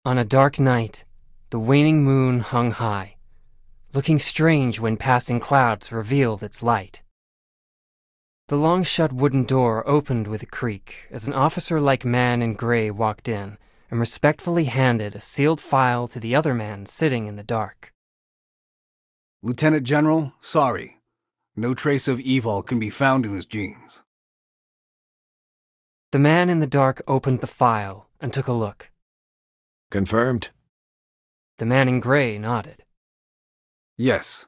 On a dark night, the waning moon hung high, looking strange when passing clouds revealed its light. The long-shut wooden door opened with a creak as an officer-like man in gray walked in and respectfully handed a sealed file to the other man sitting in the dark. Lieutenant General, sorry. No trace of Evol can be found in his genes. The man in the dark opened the file and took a look. Confirmed? The man in gray nodded. Yes.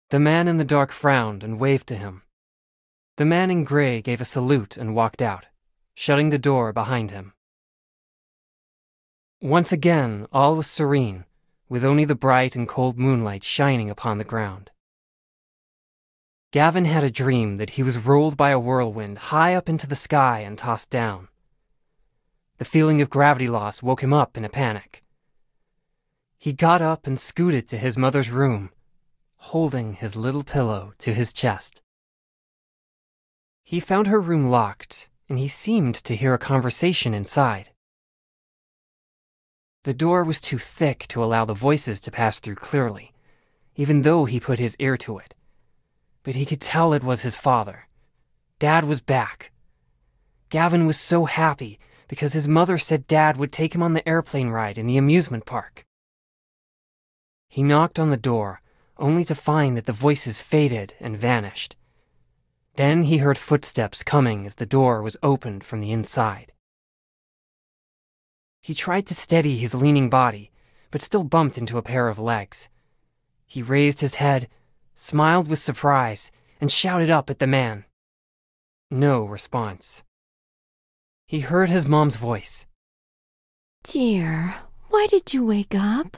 The man in the dark frowned and waved to him. The man in gray gave a salute and walked out, shutting the door behind him. Once again, all was serene, with only the bright and cold moonlight shining upon the ground. Gavin had a dream that he was rolled by a whirlwind high up into the sky and tossed down. The feeling of gravity loss woke him up in a panic. He got up and scooted to his mother's room, holding his little pillow to his chest. He found her room locked, and he seemed to hear a conversation inside. The door was too thick to allow the voices to pass through clearly, even though he put his ear to it. But he could tell it was his father. Dad was back. Gavin was so happy because his mother said Dad would take him on the airplane ride in the amusement park. He knocked on the door, only to find that the voices faded and vanished. Then he heard footsteps coming as the door was opened from the inside. He tried to steady his leaning body, but still bumped into a pair of legs. He raised his head, smiled with surprise, and shouted up at the man. No response. He heard his mom's voice. Dear, why did you wake up?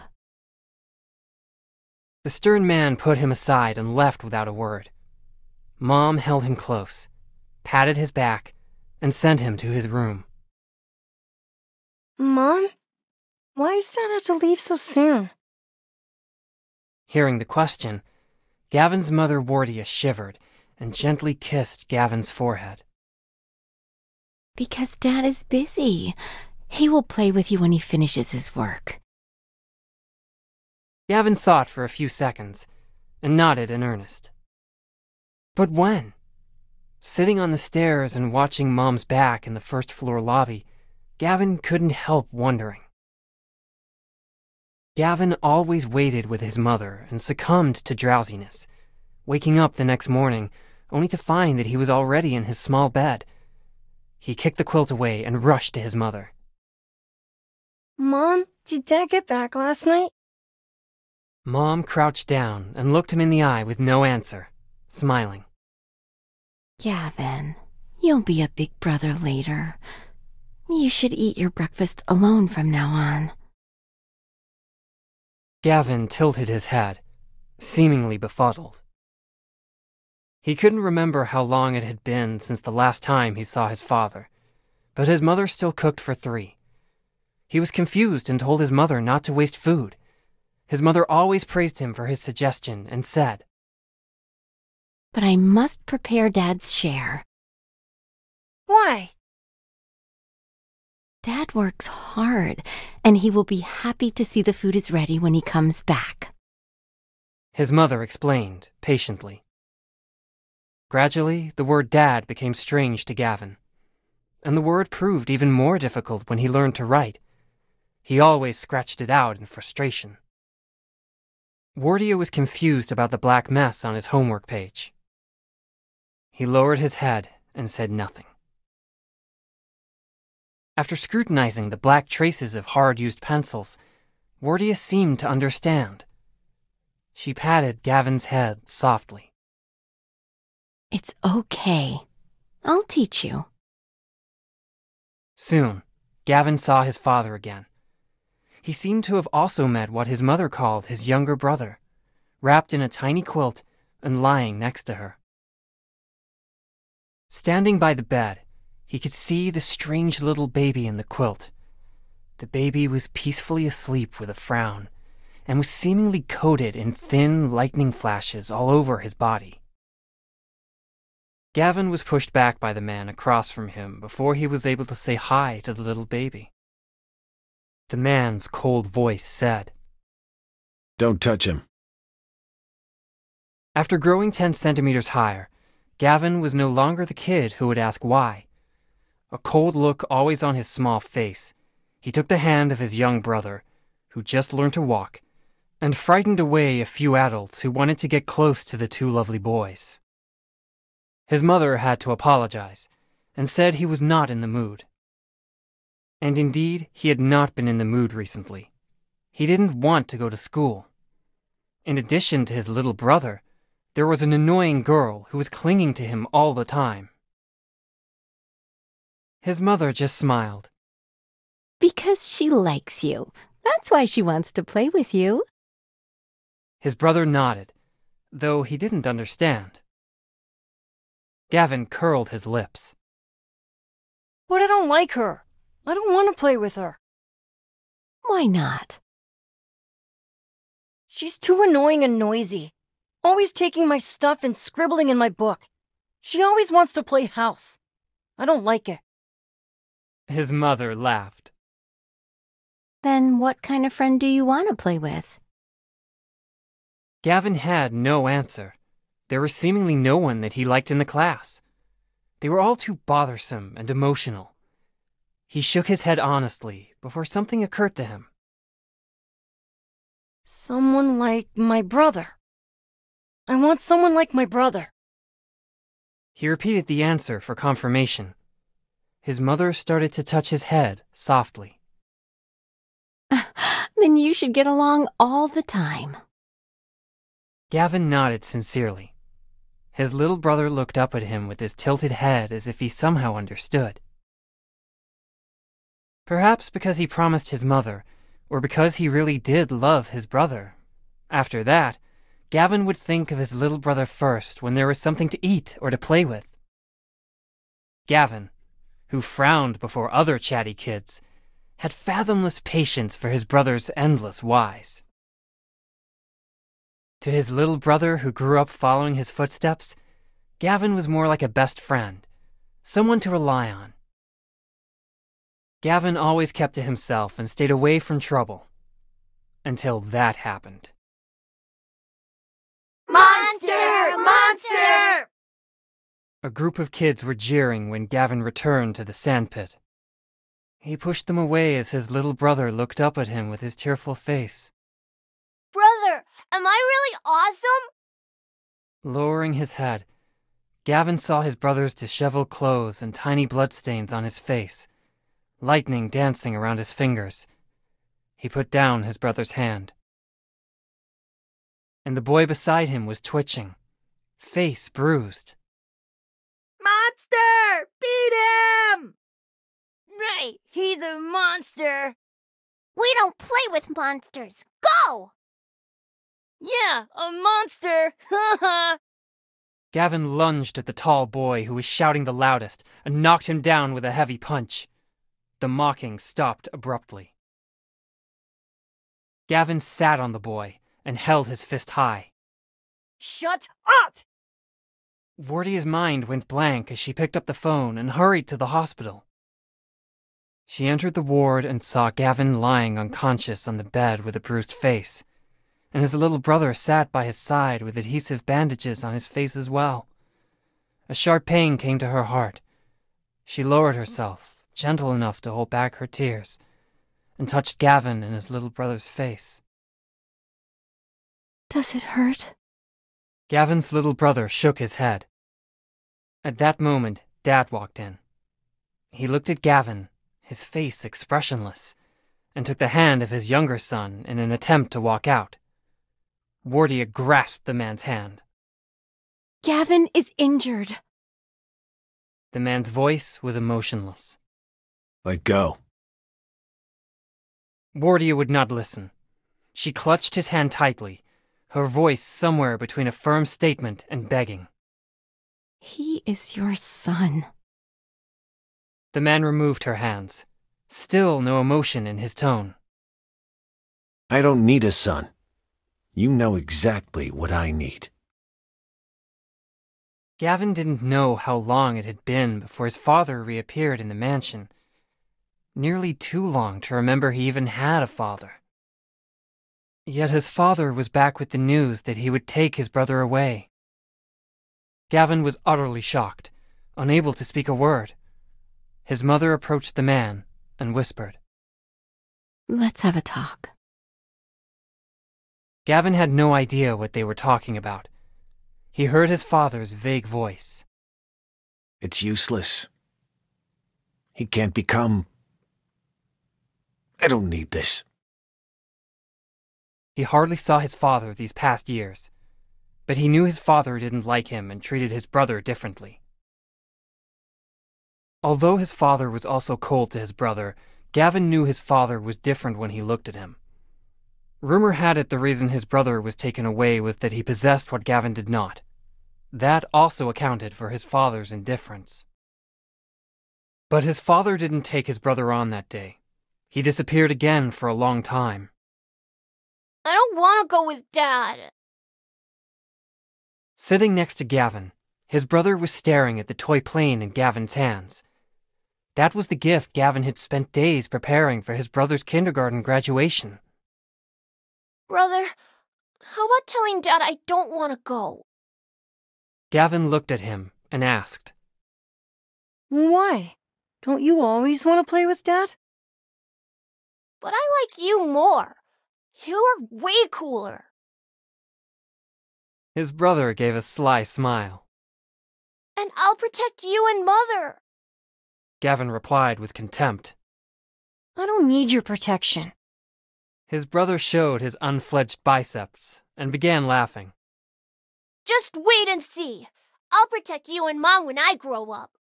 The stern man put him aside and left without a word. Mom held him close, patted his back, and sent him to his room. Mom? Why does Dad have to leave so soon? Hearing the question, Gavin's mother Wardia shivered and gently kissed Gavin's forehead. Because Dad is busy. He will play with you when he finishes his work. Gavin thought for a few seconds and nodded in earnest. But when? Sitting on the stairs and watching Mom's back in the first-floor lobby, Gavin couldn't help wondering. Gavin always waited with his mother and succumbed to drowsiness, waking up the next morning only to find that he was already in his small bed. He kicked the quilt away and rushed to his mother. Mom, did Dad get back last night? Mom crouched down and looked him in the eye with no answer, smiling. Gavin, you'll be a big brother later. You should eat your breakfast alone from now on. Gavin tilted his head, seemingly befuddled. He couldn't remember how long it had been since the last time he saw his father, but his mother still cooked for 3. He was confused and told his mother not to waste food. His mother always praised him for his suggestion and said, But I must prepare Dad's share. Why? Dad works hard, and he will be happy to see the food is ready when he comes back. His mother explained, patiently. Gradually, the word Dad became strange to Gavin, and the word proved even more difficult when he learned to write. He always scratched it out in frustration. Wardia was confused about the black mess on his homework page. He lowered his head and said nothing. After scrutinizing the black traces of hard-used pencils, Wardia seemed to understand. She patted Gavin's head softly. It's okay. I'll teach you. Soon, Gavin saw his father again. He seemed to have also met what his mother called his younger brother, wrapped in a tiny quilt and lying next to her. Standing by the bed, he could see the strange little baby in the quilt. The baby was peacefully asleep with a frown, and was seemingly coated in thin lightning flashes all over his body. Gavin was pushed back by the man across from him before he was able to say hi to the little baby. The man's cold voice said. Don't touch him. After growing 10 centimeters higher, Gavin was no longer the kid who would ask why. A cold look always on his small face, he took the hand of his young brother, who just learned to walk, and frightened away a few adults who wanted to get close to the two lovely boys. His mother had to apologize, and said he was not in the mood. And indeed, he had not been in the mood recently. He didn't want to go to school. In addition to his little brother, there was an annoying girl who was clinging to him all the time. His mother just smiled. Because she likes you. That's why she wants to play with you. His brother nodded, though he didn't understand. Gavin curled his lips. But I don't like her. I don't want to play with her. Why not? She's too annoying and noisy. Always taking my stuff and scribbling in my book. She always wants to play house. I don't like it. His mother laughed. Then what kind of friend do you want to play with? Gavin had no answer. There was seemingly no one that he liked in the class. They were all too bothersome and emotional. He shook his head honestly before something occurred to him. Someone like my brother. I want someone like my brother. He repeated the answer for confirmation. His mother started to touch his head softly. Then you should get along all the time. Gavin nodded sincerely. His little brother looked up at him with his tilted head as if he somehow understood. Perhaps because he promised his mother, or because he really did love his brother. After that, Gavin would think of his little brother first when there was something to eat or to play with. Gavin, who frowned before other chatty kids, had fathomless patience for his brother's endless whys. To his little brother who grew up following his footsteps, Gavin was more like a best friend, someone to rely on. Gavin always kept to himself and stayed away from trouble. Until that happened. Monster! Monster! A group of kids were jeering when Gavin returned to the sandpit. He pushed them away as his little brother looked up at him with his tearful face. Brother, am I really awesome? Lowering his head, Gavin saw his brother's disheveled clothes and tiny bloodstains on his face, lightning dancing around his fingers. He put down his brother's hand. And the boy beside him was twitching, face bruised. Monster! Beat him! Right, he's a monster. We don't play with monsters. Go! Yeah, a monster! Haha! Gavin lunged at the tall boy who was shouting the loudest and knocked him down with a heavy punch. The mocking stopped abruptly. Gavin sat on the boy and held his fist high. Shut up! Wardia's mind went blank as she picked up the phone and hurried to the hospital. She entered the ward and saw Gavin lying unconscious on the bed with a bruised face, and his little brother sat by his side with adhesive bandages on his face as well. A sharp pain came to her heart. She lowered herself, gentle enough to hold back her tears, and touched Gavin and his little brother's face. Does it hurt? Gavin's little brother shook his head. At that moment, Dad walked in. He looked at Gavin, his face expressionless, and took the hand of his younger son in an attempt to walk out. Wardia grasped the man's hand. Gavin is injured. The man's voice was emotionless. Let go. Wardia would not listen. She clutched his hand tightly, her voice somewhere between a firm statement and begging. He is your son. The man removed her hands, still no emotion in his tone. I don't need a son. You know exactly what I need. Gavin didn't know how long it had been before his father reappeared in the mansion. nearly too long to remember he even had a father. Yet his father was back with the news that he would take his brother away. Gavin was utterly shocked, unable to speak a word. His mother approached the man and whispered, Let's have a talk. Gavin had no idea what they were talking about. He heard his father's vague voice. It's useless. He can't become... I don't need this. He hardly saw his father these past years, but he knew his father didn't like him and treated his brother differently. Although his father was also cold to his brother, Gavin knew his father was different when he looked at him. Rumor had it the reason his brother was taken away was that he possessed what Gavin did not. That also accounted for his father's indifference. But his father didn't take his brother on that day. He disappeared again for a long time. I don't want to go with Dad. Sitting next to Gavin, his brother was staring at the toy plane in Gavin's hands. That was the gift Gavin had spent days preparing for his brother's kindergarten graduation. Brother, how about telling Dad I don't want to go? Gavin looked at him and asked, Why? Don't you always want to play with Dad? But I like you more. You're way cooler. His brother gave a sly smile. And I'll protect you and Mother. Gavin replied with contempt. I don't need your protection. His brother showed his unfledged biceps and began laughing. Just wait and see. I'll protect you and Mom when I grow up.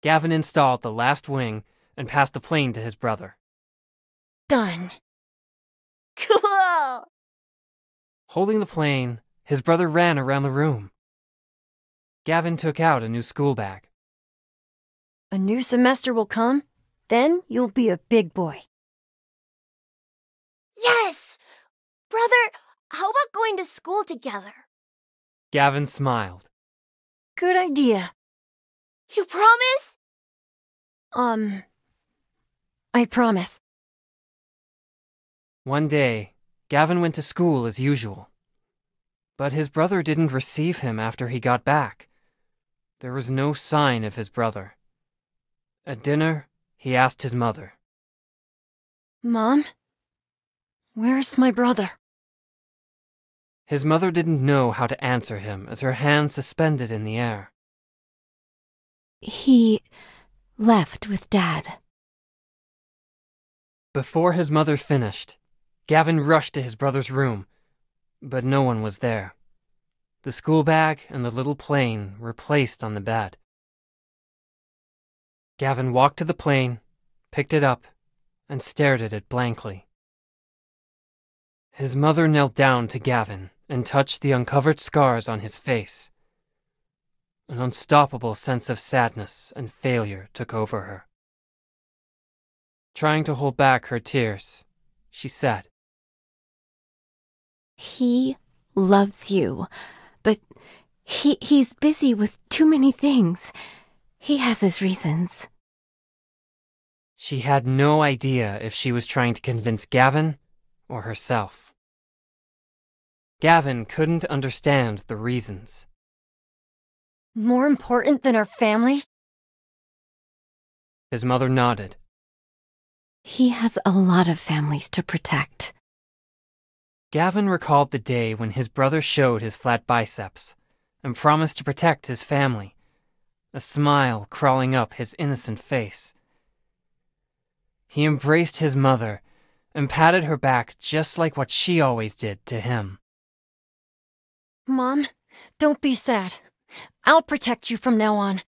Gavin installed the last wing and passed the plane to his brother. Done. Cool. Holding the plane, his brother ran around the room. Gavin took out a new school bag. A new semester will come, then you'll be a big boy. Yes! Brother, how about going to school together? Gavin smiled. Good idea. You promise? I promise. One day, Gavin went to school as usual. But his brother didn't receive him after he got back. There was no sign of his brother. At dinner, he asked his mother, Mom? Where's my brother? His mother didn't know how to answer him as her hand suspended in the air. He left with Dad. Before his mother finished, Gavin rushed to his brother's room, but no one was there. The school bag and the little plane were placed on the bed. Gavin walked to the plane, picked it up, and stared at it blankly. His mother knelt down to Gavin and touched the uncovered scars on his face. An unstoppable sense of sadness and failure took over her. Trying to hold back her tears, she said, He loves you, but he's busy with too many things. He has his reasons. She had no idea if she was trying to convince Gavin or herself. Gavin couldn't understand the reasons. More important than our family? His mother nodded. He has a lot of families to protect. Gavin recalled the day when his brother showed his flat biceps and promised to protect his family, a smile crawling up his innocent face. He embraced his mother and patted her back just like what she always did to him. Mom, don't be sad. I'll protect you from now on.